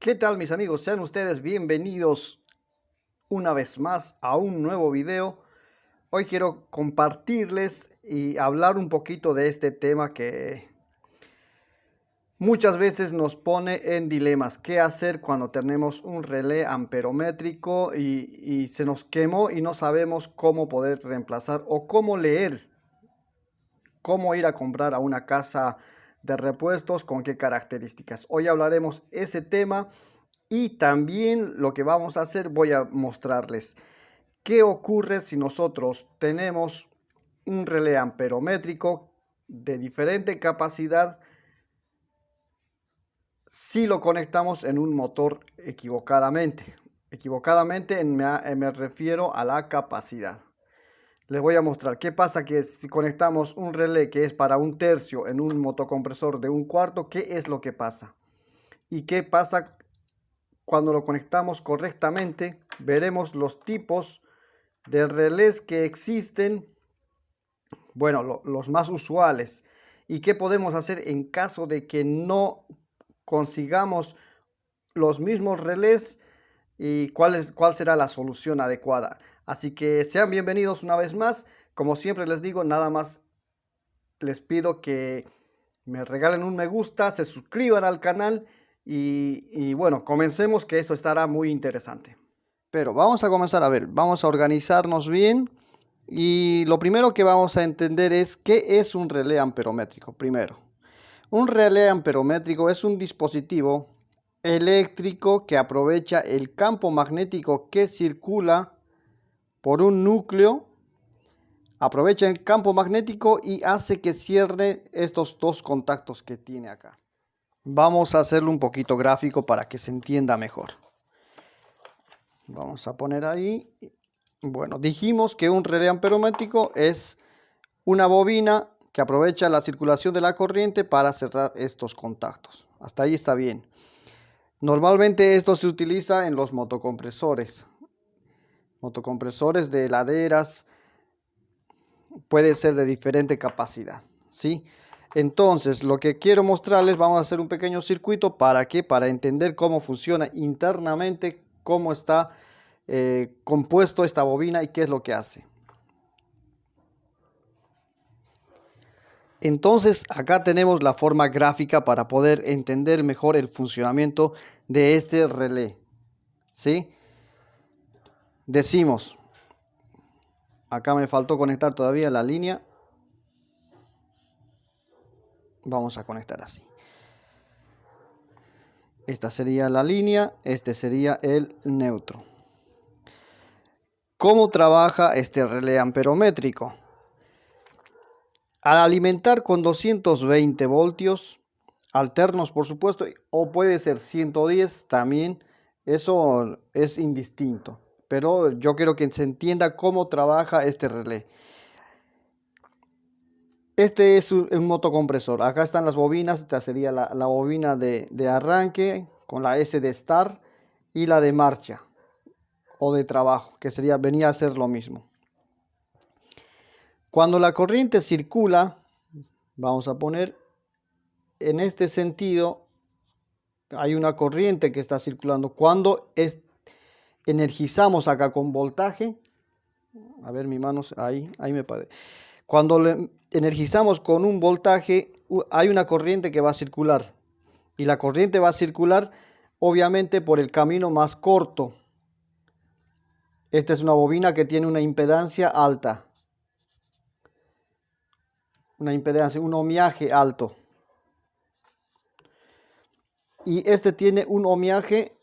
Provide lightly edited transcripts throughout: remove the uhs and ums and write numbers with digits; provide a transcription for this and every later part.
¿Qué tal, mis amigos? Sean ustedes bienvenidos una vez más a un nuevo video. Hoy quiero compartirles y hablar un poquito de este tema que muchas veces nos pone en dilemas. ¿Qué hacer cuando tenemos un relé amperométrico y se nos quemó y no sabemos cómo poder reemplazar o cómo leer? ¿Cómo ir a comprar a una casa de repuestos? ¿Con qué características? Hoy hablaremos ese tema. Y también lo que vamos a hacer, voy a mostrarles qué ocurre si nosotros tenemos un relé amperométrico de diferente capacidad si lo conectamos en un motor equivocadamente. Equivocadamente me refiero a la capacidad. Les voy a mostrar qué pasa que si conectamos un relé que es para 1/3 en un motocompresor de 1/4, qué es lo que pasa. Y qué pasa cuando lo conectamos correctamente. Veremos los tipos de relés que existen, bueno, los más usuales, y qué podemos hacer en caso de que no consigamos los mismos relés y cuál será la solución adecuada. Así que sean bienvenidos una vez más. Como siempre les digo, nada más les pido que me regalen un me gusta, se suscriban al canal y bueno, comencemos, que eso estará muy interesante. Pero vamos a comenzar, a ver, vamos a organizarnos bien. Y lo primero que vamos a entender es qué es un relé amperométrico. Primero, un relé amperométrico es un dispositivo eléctrico que aprovecha el campo magnético que circula por un núcleo. Aprovecha el campo magnético y hace que cierre estos dos contactos que tiene acá. Vamos a hacerlo un poquito gráfico para que se entienda mejor. Vamos a poner ahí. Bueno, dijimos que un relé amperométrico es una bobina que aprovecha la circulación de la corriente para cerrar estos contactos. Hasta ahí está bien. Normalmente esto se utiliza en los motocompresores. Motocompresores de heladeras. Puede ser de diferente capacidad, ¿sí? Entonces, lo que quiero mostrarles, vamos a hacer un pequeño circuito. ¿Para qué? Para entender cómo funciona internamente, cómo está compuesto esta bobina y qué es lo que hace. Entonces, acá tenemos la forma gráfica para poder entender mejor el funcionamiento de este relé, ¿sí? Decimos, acá me faltó conectar todavía la línea. Vamos a conectar así. Esta sería la línea, este sería el neutro. ¿Cómo trabaja este relé amperométrico? Al alimentar con 220 voltios, alternos por supuesto, o puede ser 110 también, eso es indistinto. Pero yo quiero que se entienda cómo trabaja este relé. Este es un motocompresor. Acá están las bobinas. Esta sería la bobina de arranque con la S de start y la de marcha o de trabajo, que venía a ser lo mismo. Cuando la corriente circula, vamos a poner en este sentido, hay una corriente que está circulando. Cuando energizamos acá con voltaje, a ver mi mano, ahí me parece. Cuando le energizamos con un voltaje, hay una corriente que va a circular. Y la corriente va a circular obviamente por el camino más corto. Esta es una bobina que tiene una impedancia alta. Un ohmiaje alto. Y este tiene un ohmiaje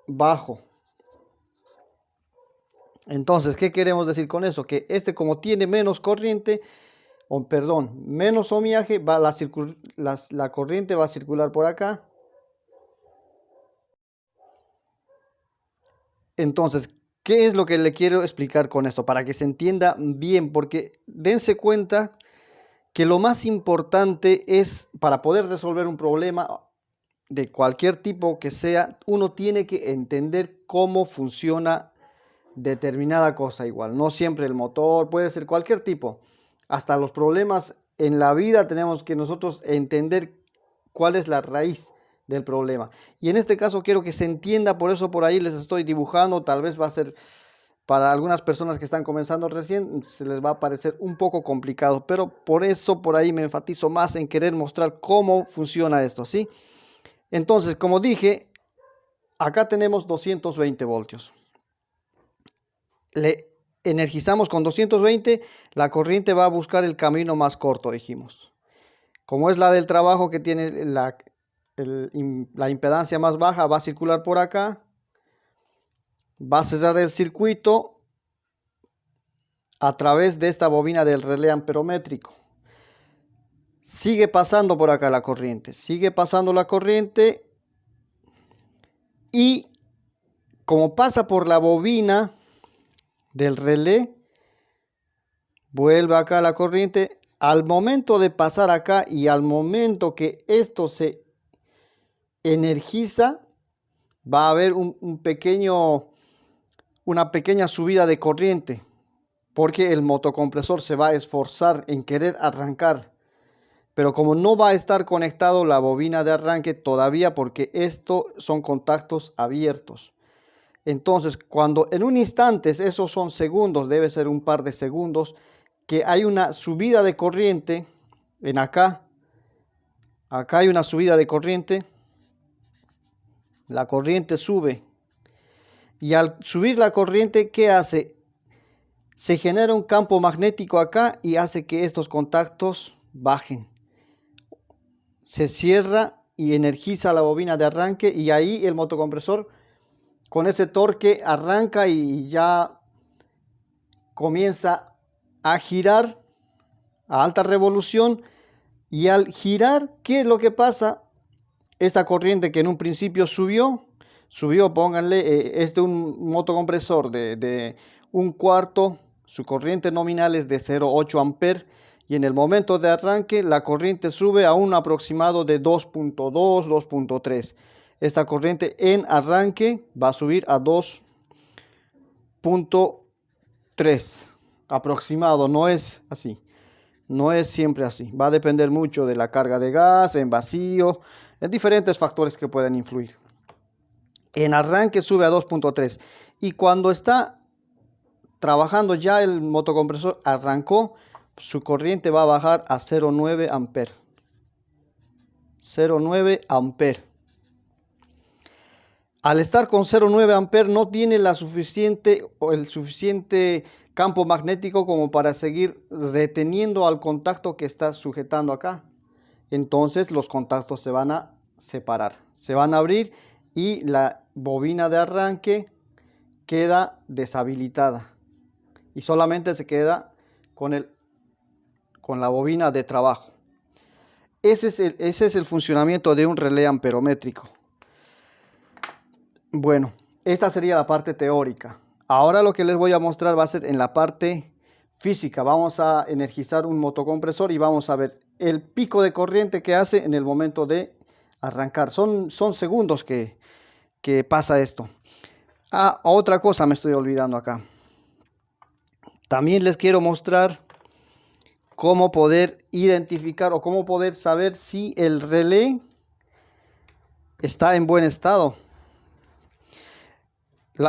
bajo. Entonces, ¿qué queremos decir con eso? Que este, como tiene menos corriente, menos ohmiaje, la corriente va a circular por acá. Entonces, ¿qué es lo que le quiero explicar con esto? Para que se entienda bien, porque dense cuenta que lo más importante es, para poder resolver un problema de cualquier tipo que sea, uno tiene que entender cómo funciona determinada cosa. Igual, no siempre el motor, puede ser cualquier tipo. Hasta los problemas en la vida tenemos que nosotros entender cuál es la raíz del problema. Y en este caso quiero que se entienda, por eso por ahí les estoy dibujando. Tal vez va a ser para algunas personas que están comenzando recién, se les va a parecer un poco complicado, pero por eso por ahí me enfatizo más en querer mostrar cómo funciona esto, ¿sí? Entonces, como dije, acá tenemos 220 voltios. Le energizamos con 220, la corriente va a buscar el camino más corto, dijimos. Como es la del trabajo que tiene la impedancia más baja, va a circular por acá, va a cerrar el circuito a través de esta bobina del relé amperométrico. Sigue pasando por acá la corriente, sigue pasando la corriente y como pasa por la bobina del relé, vuelve acá la corriente. Al momento de pasar acá y al momento que esto se energiza, va a haber una pequeña subida de corriente, porque el motocompresor se va a esforzar en querer arrancar. Pero como no va a estar conectado la bobina de arranque todavía, porque estos son contactos abiertos. Entonces, cuando en un instante, esos son segundos, debe ser un par de segundos, que hay una subida de corriente, acá hay una subida de corriente, la corriente sube. Y al subir la corriente, ¿qué hace? Se genera un campo magnético acá y hace que estos contactos bajen. Se cierra y energiza la bobina de arranque y ahí el motocompresor con ese torque arranca y ya comienza a girar a alta revolución. Y al girar, ¿qué es lo que pasa? Esta corriente que en un principio subió, pónganle, un motocompresor de 1/4, su corriente nominal es de 0,8 amperes. Y en el momento de arranque la corriente sube a un aproximado de 2.2, 2.3. Esta corriente en arranque va a subir a 2.3 aproximado, no es así. No es siempre así. Va a depender mucho de la carga de gas, en vacío, en diferentes factores que pueden influir. En arranque sube a 2.3 y cuando está trabajando ya el motocompresor arrancó, su corriente va a bajar a 0,9 amperes. 0,9 amperes. Al estar con 0,9 amperes no tiene el suficiente campo magnético como para seguir reteniendo al contacto que está sujetando acá. Entonces los contactos se van a separar, se van a abrir y la bobina de arranque queda deshabilitada y solamente se queda con la bobina de trabajo. Ese es el funcionamiento de un relé amperométrico. Bueno, esta sería la parte teórica. Ahora lo que les voy a mostrar va a ser en la parte física. Vamos a energizar un motocompresor y vamos a ver el pico de corriente que hace en el momento de arrancar. Son segundos que pasa esto. Otra cosa me estoy olvidando acá. También les quiero mostrar cómo poder identificar o cómo poder saber si el relé está en buen estado.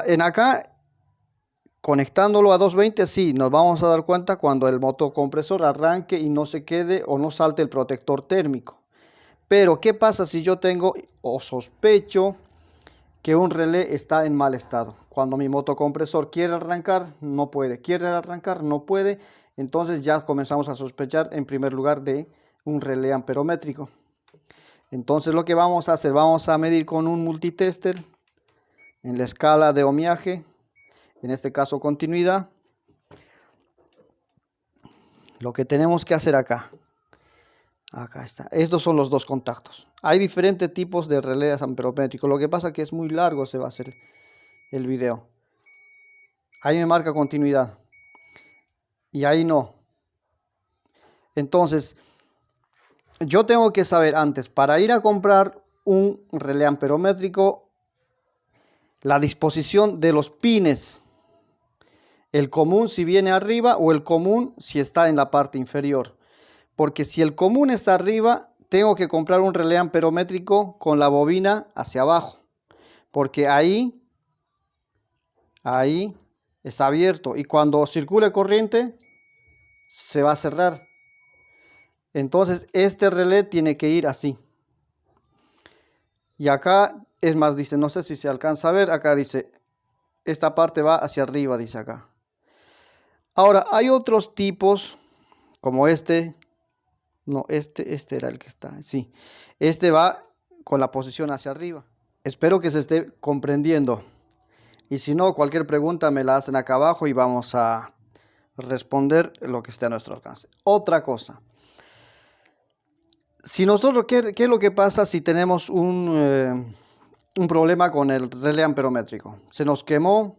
En acá, conectándolo a 220, sí, nos vamos a dar cuenta cuando el motocompresor arranque y no se quede o no salte el protector térmico. Pero, ¿qué pasa si yo tengo o sospecho que un relé está en mal estado? Cuando mi motocompresor quiere arrancar, no puede. Quiere arrancar, no puede. Entonces ya comenzamos a sospechar en primer lugar de un relé amperométrico. Entonces lo que vamos a hacer, vamos a medir con un multitester en la escala de ohmiaje, en este caso continuidad. Lo que tenemos que hacer acá está. Estos son los dos contactos. Hay diferentes tipos de relés amperométricos. Lo que pasa es que es muy largo, se va a hacer el video. Ahí me marca continuidad y ahí no. Entonces yo tengo que saber antes, para ir a comprar un relé amperométrico, la disposición de los pines. El común si viene arriba o el común si está en la parte inferior. Porque si el común está arriba, tengo que comprar un relé amperométrico con la bobina hacia abajo, porque ahí está abierto y cuando circule corriente se va a cerrar. Entonces este relé tiene que ir así. Y acá, es más, dice, no sé si se alcanza a ver, acá dice, esta parte va hacia arriba, dice acá. Ahora, hay otros tipos, como este. No, este era el que está, sí. Este va con la posición hacia arriba. Espero que se esté comprendiendo. Y si no, cualquier pregunta me la hacen acá abajo y vamos a responder lo que esté a nuestro alcance. Otra cosa. Si nosotros, ¿qué es lo que pasa si tenemos un problema con el relé amperométrico? Se nos quemó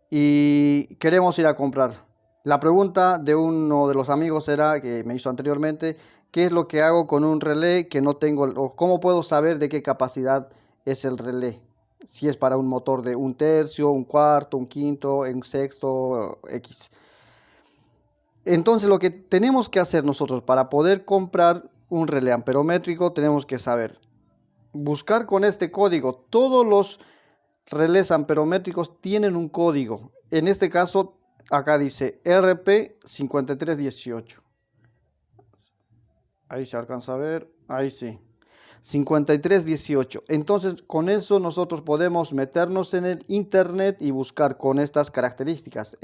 y queremos ir a comprar. La pregunta de uno de los amigos era, que me hizo anteriormente, ¿qué es lo que hago con un relé que no tengo? O ¿cómo puedo saber de qué capacidad es el relé? Si es para un motor de 1/3, 1/4, 1/5, un sexto, X. Entonces lo que tenemos que hacer nosotros para poder comprar un relé amperométrico, tenemos que saber buscar con este código. Todos los relés amperométricos tienen un código. En este caso, acá dice RP5318. Ahí se alcanza a ver, ahí sí. 5318. Entonces, con eso nosotros podemos meternos en el internet y buscar con estas características.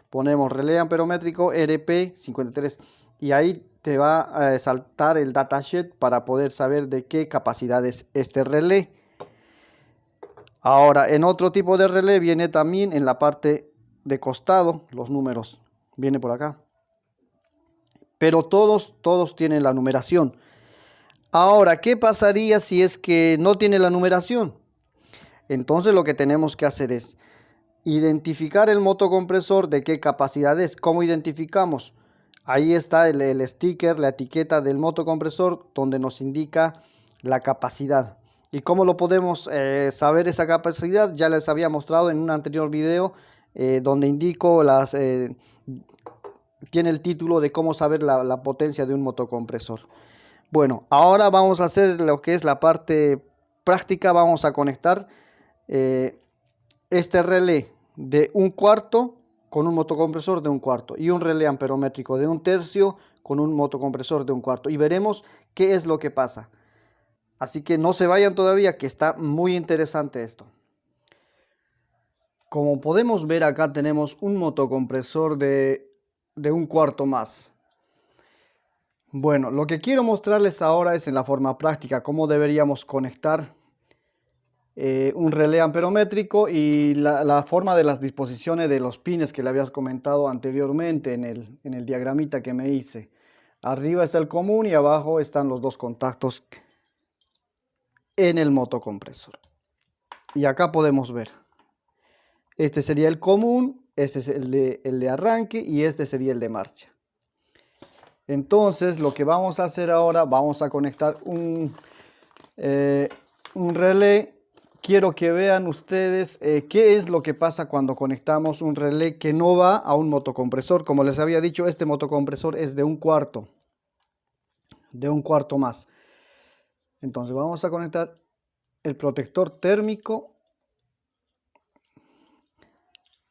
Ponemos relé amperométrico RP53 y ahí te va a saltar el datasheet para poder saber de qué capacidad es este relé. Ahora, en otro tipo de relé viene también en la parte de costado, los números, viene por acá. Pero todos tienen la numeración. Ahora, ¿qué pasaría si es que no tiene la numeración? Entonces lo que tenemos que hacer es identificar el motocompresor de qué capacidad es. ¿Cómo identificamos? Ahí está el sticker, la etiqueta del motocompresor donde nos indica la capacidad. ¿Y cómo lo podemos saber esa capacidad? Ya les había mostrado en un anterior video donde indico tiene el título de cómo saber la potencia de un motocompresor. Bueno, ahora vamos a hacer lo que es la parte práctica. Vamos a conectar este relé de 1/4 con un motocompresor de 1/4 y un relé amperométrico de 1/3 con un motocompresor de 1/4 y veremos qué es lo que pasa. Así que no se vayan todavía, que está muy interesante esto. Como podemos ver, acá tenemos un motocompresor de 1/4 más. Bueno, lo que quiero mostrarles ahora es en la forma práctica cómo deberíamos conectar un relé amperométrico y la forma de las disposiciones de los pines que le había comentado anteriormente en el diagramita que me hice. Arriba está el común y abajo están los dos contactos en el motocompresor. Y acá podemos ver. Este sería el común, este es el de arranque y este sería el de marcha. Entonces lo que vamos a hacer ahora, vamos a conectar un relé. Quiero que vean ustedes qué es lo que pasa cuando conectamos un relé que no va a un motocompresor. Como les había dicho, este motocompresor es de 1/4. De 1/4 más. Entonces vamos a conectar el protector térmico.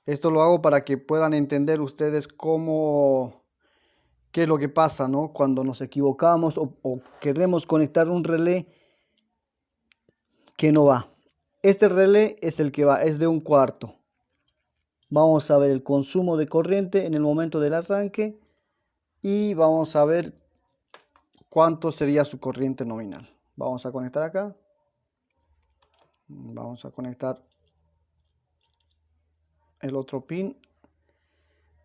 Esto lo hago para que puedan entender ustedes qué es lo que pasa, ¿no? Cuando nos equivocamos o queremos conectar un relé que no va. Este relé es el que va, es de 1/4. Vamos a ver el consumo de corriente en el momento del arranque y vamos a ver cuánto sería su corriente nominal. Vamos a conectar acá. Vamos a conectar el otro pin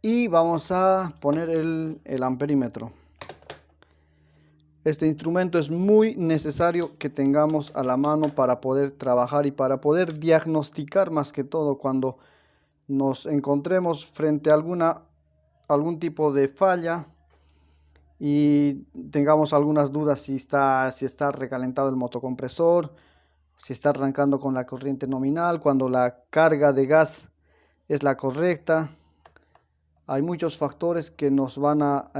y vamos a poner el amperímetro. Este instrumento es muy necesario que tengamos a la mano para poder trabajar y para poder diagnosticar, más que todo cuando nos encontremos frente a algún tipo de falla y tengamos algunas dudas si está recalentado el motocompresor, si está arrancando con la corriente nominal, cuando la carga de gas es la correcta. Hay muchos factores que nos van a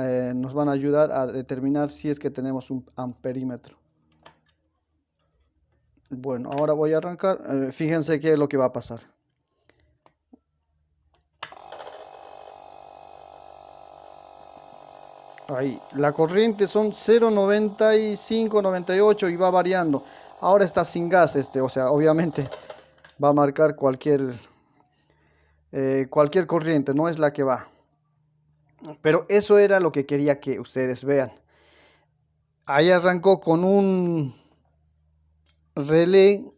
ayudar a determinar si es que tenemos un amperímetro. Bueno, ahora voy a arrancar. Fíjense qué es lo que va a pasar. Ahí, la corriente son 0,95, 98 y va variando. Ahora está sin gas o sea, obviamente va a marcar cualquier corriente, no es la que va. Pero eso era lo que quería que ustedes vean. Ahí arrancó con un relé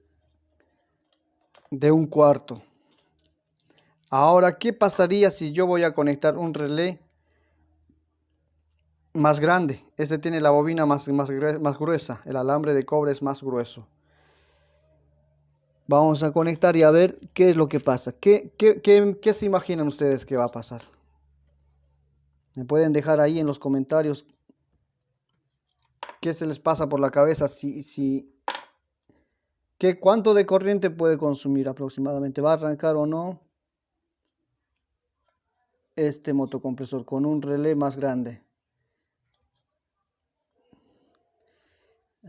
de 1/4. Ahora, ¿qué pasaría si yo voy a conectar un relé más grande? Este tiene la bobina más gruesa, el alambre de cobre es más grueso. Vamos a conectar y a ver qué es lo que pasa. ¿Qué se imaginan ustedes que va a pasar? Me pueden dejar ahí en los comentarios qué se les pasa por la cabeza, cuánto de corriente puede consumir aproximadamente. ¿Va a arrancar o no este motocompresor con un relé más grande?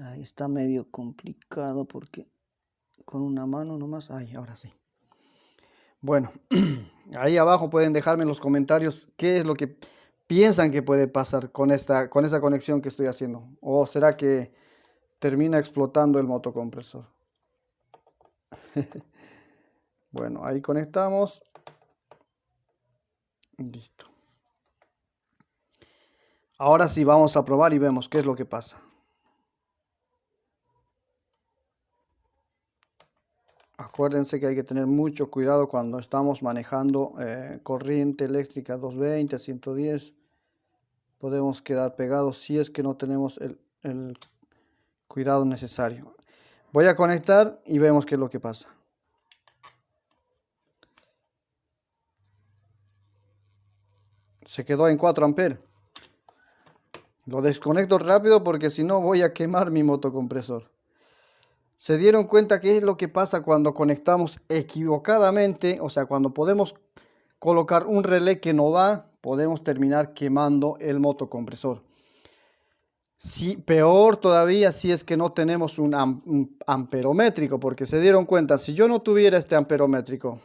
Ahí está medio complicado porque con una mano nomás. Ay, ahora sí. Bueno, ahí abajo pueden dejarme en los comentarios qué es lo que piensan que puede pasar con esta conexión que estoy haciendo. ¿O será que termina explotando el motocompresor? Bueno, ahí conectamos. Listo. Ahora sí vamos a probar y vemos qué es lo que pasa. Acuérdense que hay que tener mucho cuidado cuando estamos manejando corriente eléctrica 220, 110. Podemos quedar pegados si es que no tenemos el cuidado necesario. Voy a conectar y vemos qué es lo que pasa. Se quedó en 4 amperes. Lo desconecto rápido porque si no voy a quemar mi motocompresor. ¿Se dieron cuenta qué es lo que pasa cuando conectamos equivocadamente? O sea, cuando podemos colocar un relé que no va, podemos terminar quemando el motocompresor. Sí, peor todavía si es que no tenemos un amperométrico, porque se dieron cuenta, si yo no tuviera este amperométrico,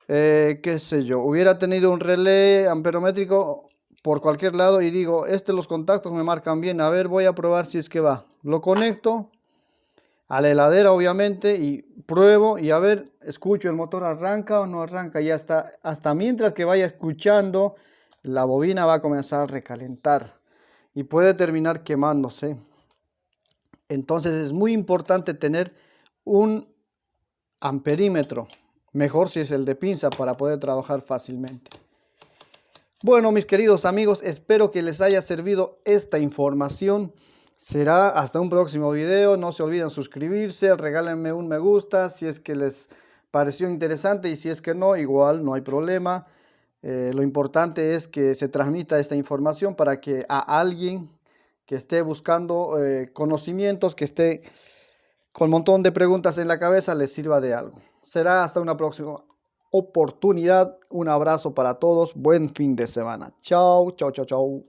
qué sé yo, hubiera tenido un relé amperométrico por cualquier lado y digo, los contactos me marcan bien, a ver, voy a probar si es que va. Lo conecto a la heladera obviamente y pruebo y a ver, escucho el motor arranca o no arranca y hasta mientras que vaya escuchando, la bobina va a comenzar a recalentar y puede terminar quemándose. Entonces es muy importante tener un amperímetro, mejor si es el de pinza para poder trabajar fácilmente. Bueno, mis queridos amigos, espero que les haya servido esta información. Será hasta un próximo video. No se olviden suscribirse, regálenme un me gusta si es que les pareció interesante y si es que no, igual no hay problema. Lo importante es que se transmita esta información para que a alguien que esté buscando conocimientos, que esté con un montón de preguntas en la cabeza, les sirva de algo. Será hasta una próxima oportunidad. Un abrazo para todos. Buen fin de semana. Chao, chao, chao, chao.